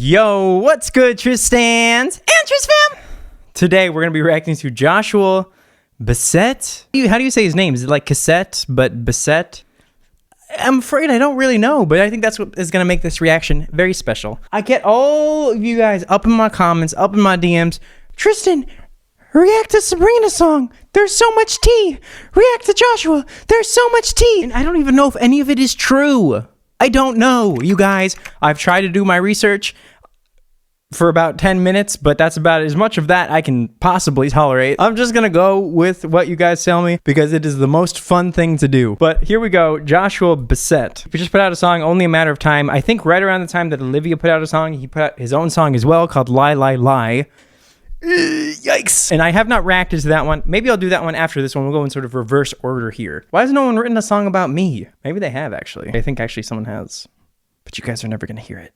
Yo, what's good, Tristans and Tristan? Today we're going to be reacting to Joshua Bassett. How do you say his name? Is it like cassette, but Bassett? I'm afraid I don't really know, but I think that's what is going to make this reaction very special. I get all of you guys up in my comments, up in my DMs. Tristan, react to Sabrina's song. There's so much tea. React to Joshua. There's so much tea. And I don't even know if any of it is true. I don't know, you guys. I've tried to do my research for about 10 minutes, but that's about as much of that I can possibly tolerate. I'm just gonna go with what you guys tell me because it is the most fun thing to do. But here we go, Joshua Bassett. He just put out a song, Only a Matter of Time. I think right around the time that Olivia put out a song, he put out his own song as well called Lie, Lie, Lie. Yikes. And I have not reacted to that one. Maybe I'll do that one after this one. We'll go in sort of reverse order here. Why has no one written a song about me? Maybe they have, actually. I think actually someone has. But you guys are never gonna hear it.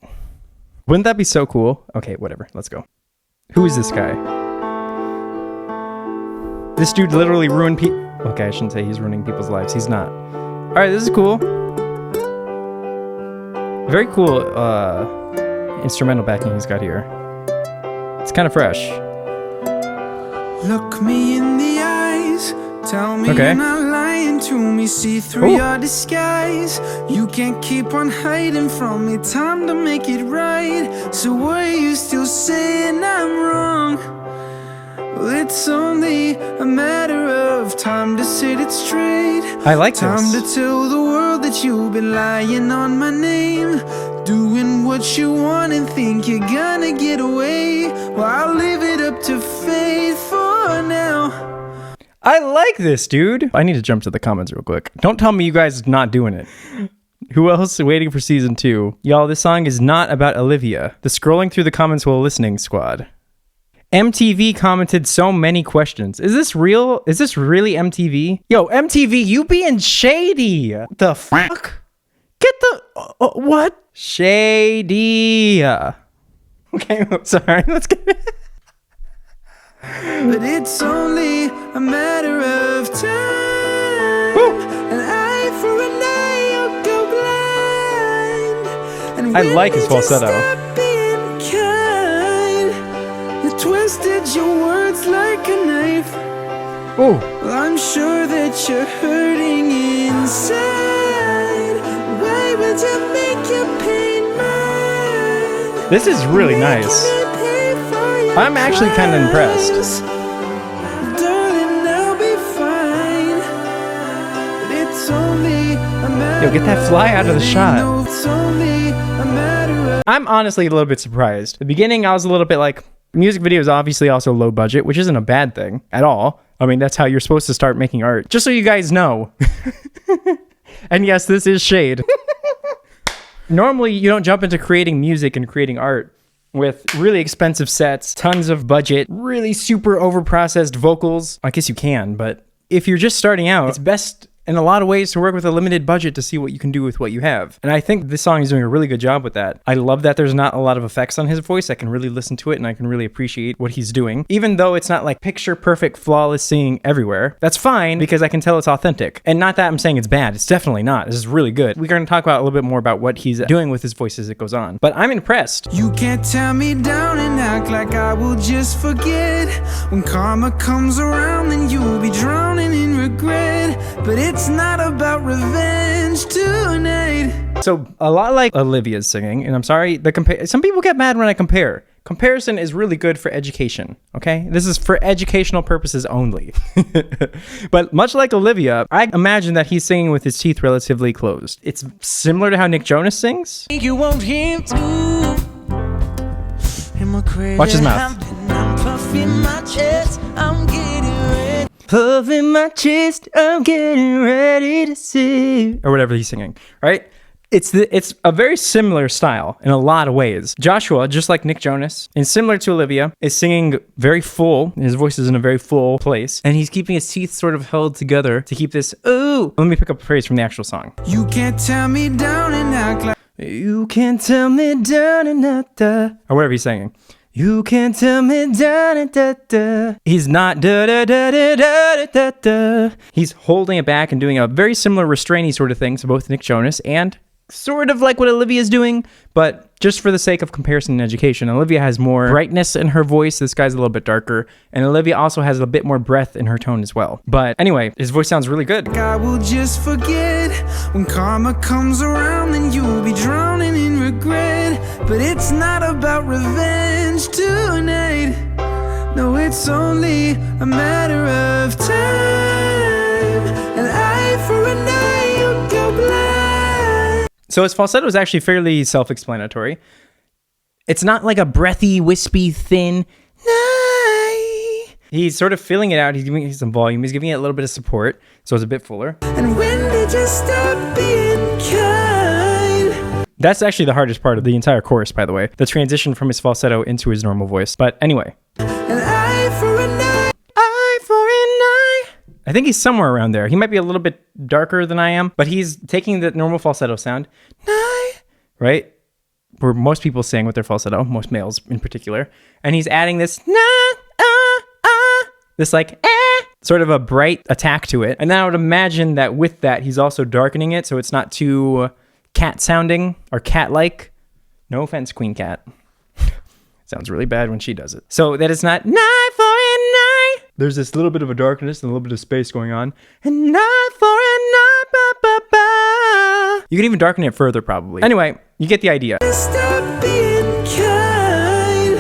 Wouldn't that be so cool? Okay, whatever. Let's go. Who is this guy? This dude literally ruined people. Okay, I shouldn't say he's ruining people's lives. He's not. All right, this is cool. Very cool instrumental backing he's got here. It's kind of fresh. Look me in the eyes. Tell me you're not lying to me. See through your disguise. You can't keep on hiding from me. Time to make it right. So why are you still saying I'm wrong? Well, it's only a matter of time to set it straight. I like this. Time to tell the world that you've been lying on my name, doing what you want and think you're gonna get away. Well, I'll leave it up to fate for now. I like this, dude. I need to jump to the comments real quick. Don't tell me you guys are not doing it. Who else is waiting for season 2? Y'all, this song is not about Olivia. The scrolling through the comments while listening squad. MTV commented so many questions. Is this real? Is this really MTV? Yo, MTV, you being shady. The fuck? Get the... what? Shady. Okay, sorry. Let's get it. But it's only a matter of time. Woo. An eye for an eye, you'll go blind. And I like his falsetto. Stop being kind. You twisted your words like a knife. Oh. Well, I'm sure that you're hurting inside. Why would you make your pain mine? This is really nice. I'm actually kind of impressed. Darling, I'll be fine. But it's only a matter. Yo, get that fly out of the shot. It's only a matter of. I'm honestly a little bit surprised. The beginning, I was a little bit like, music video is obviously also low budget, which isn't a bad thing at all. I mean, that's how you're supposed to start making art. Just so you guys know. And yes, this is shade. Normally, you don't jump into creating music and creating art with really expensive sets, tons of budget, really super overprocessed vocals. I guess you can, but if you're just starting out, it's best in a lot of ways to work with a limited budget to see what you can do with what you have. And I think this song is doing a really good job with that. I love that there's not a lot of effects on his voice. I can really listen to it and I can really appreciate what he's doing. Even though it's not like picture perfect, flawless singing everywhere. That's fine because I can tell it's authentic. And not that I'm saying it's bad. It's definitely not. This is really good. We're going to talk about a little bit more about what he's doing with his voice as it goes on. But I'm impressed. You can't tear me down and act like I will just forget. When karma comes around, then you'll be drowning in regret. But it's not about revenge tonight. So a lot like Olivia's singing, and I'm sorry, some people get mad when I compare. Comparison is really good for education, okay? This is for educational purposes only. But much like Olivia, I imagine that he's singing with his teeth relatively closed. It's similar to how Nick Jonas sings. You want him to. Watch his mouth. Puffing my chest, I'm getting ready to see. Or whatever he's singing, right? It's a very similar style in a lot of ways. Joshua, just like Nick Jonas, and similar to Olivia, is singing very full. His voice is in a very full place. And he's keeping his teeth sort of held together to keep this, ooh. Let me pick up a phrase from the actual song. You can't tear me down and act like. You can't tell me down and da. Or whatever he's singing. You can't tell me da da da da. He's not da da da da da da da. He's holding it back and doing a very similar restraining sort of thing to both Nick Jonas and sort of like what Olivia's doing, but just for the sake of comparison and education, Olivia has more brightness in her voice. This guy's a little bit darker, and Olivia also has a bit more breath in her tone as well. But anyway, his voice sounds really good. I will just forget when karma comes around, then you'll be drowning in regret. But it's not about revenge tonight. No, it's only a matter of time. An eye for an eye, you'll go blind. So his falsetto is actually fairly self-explanatory. It's not like a breathy, wispy, thin. He's sort of filling it out. He's giving it some volume. He's giving it a little bit of support, so it's a bit fuller. And when did you stop being kind? That's actually the hardest part of the entire chorus, by the way. The transition from his falsetto into his normal voice. But anyway. An eye for an eye. Eye for an eye. I think he's somewhere around there. He might be a little bit darker than I am, but he's taking the normal falsetto sound. Right? Where most people sing with their falsetto, most males in particular. And he's adding this this like sort of a bright attack to it. And then I would imagine that with that, he's also darkening it so it's not too cat sounding or cat-like. No offense, Queen Cat. Sounds really bad when she does it. So that it's not night for a night. There's this little bit of a darkness and a little bit of space going on. And night for a night, ba, ba, ba. You can even darken it further probably. Anyway, you get the idea. Stop being kind.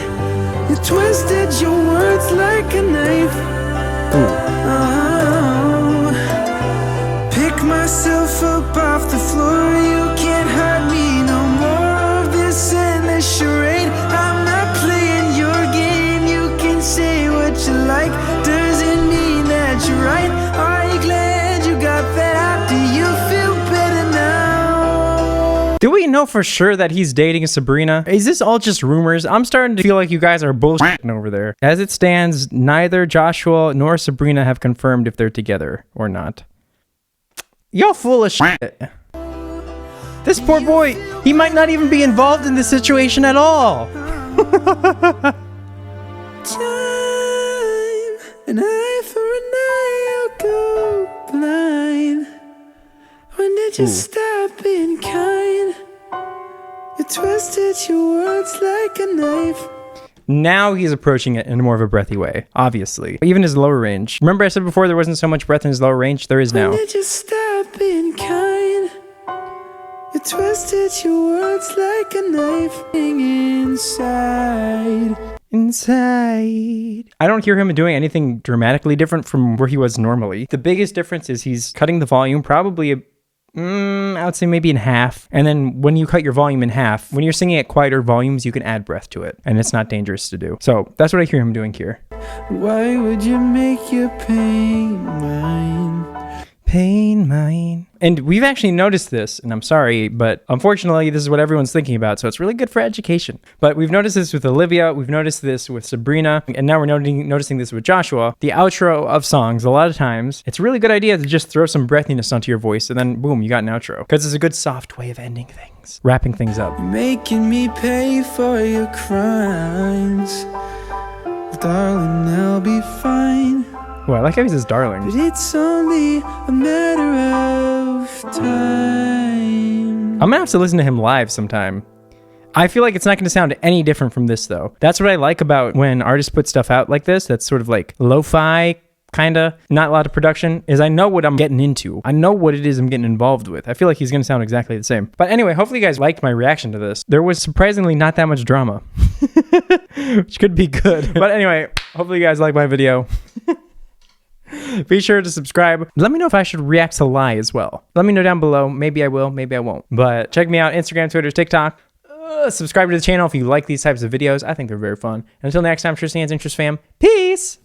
You twisted your words like a knife. Oh, pick myself up off the floor. You can't hurt me no more of this endless charade. I'm not playing your game. You can say what you like. Doesn't mean that you're right. Are you glad you got that out? Do you feel better now? Do we know for sure that he's dating Sabrina? Is this all just rumors? I'm starting to feel like you guys are bullshitting over there. As it stands, neither Joshua nor Sabrina have confirmed if they're together or not. Y'all full of shit. This poor boy, he might not even be involved in this situation at all. Time, an eye for an eye, I'll go blind. When did you stop being kind? You twisted your words like a knife. Now he's approaching it in more of a breathy way, obviously. Even his lower range. Remember I said before there wasn't so much breath in his lower range? There is now. When did you stop being kind? You twisted your words like a knife. Inside. I don't hear him doing anything dramatically different from where he was normally. The biggest difference is he's cutting the volume probably I would say maybe in half. And then when you cut your volume in half, when you're singing at quieter volumes, you can add breath to it. And it's not dangerous to do. So that's what I hear him doing here. Why would you make your pain mine? Pain mine. And we've actually noticed this, and I'm sorry, but unfortunately, this is what everyone's thinking about, so it's really good for education. But we've noticed this with Olivia, we've noticed this with Sabrina, and now we're noticing this with Joshua. The outro of songs, a lot of times, it's a really good idea to just throw some breathiness onto your voice, and then boom, you got an outro. Because it's a good soft way of ending things, wrapping things up. Making me pay for your crimes. Darling, I'll be fine. Oh, I like how he says darling. But it's only a matter of time. I'm gonna have to listen to him live sometime. I feel like it's not gonna sound any different from this though. That's what I like about when artists put stuff out like this, that's sort of like lo-fi, kinda, not a lot of production, is I know what I'm getting into. I know what it is I'm getting involved with. I feel like he's gonna sound exactly the same. But anyway, hopefully you guys liked my reaction to this. There was surprisingly not that much drama, which could be good. But anyway, hopefully you guys like my video. Be sure to subscribe. Let me know if I should react to Lie as well. Let me know down below. Maybe I will, maybe I won't. But check me out, Instagram, Twitter, TikTok. Subscribe to the channel if you like these types of videos. I think they're very fun. And until next time, Tristan's Interest Fam. Peace!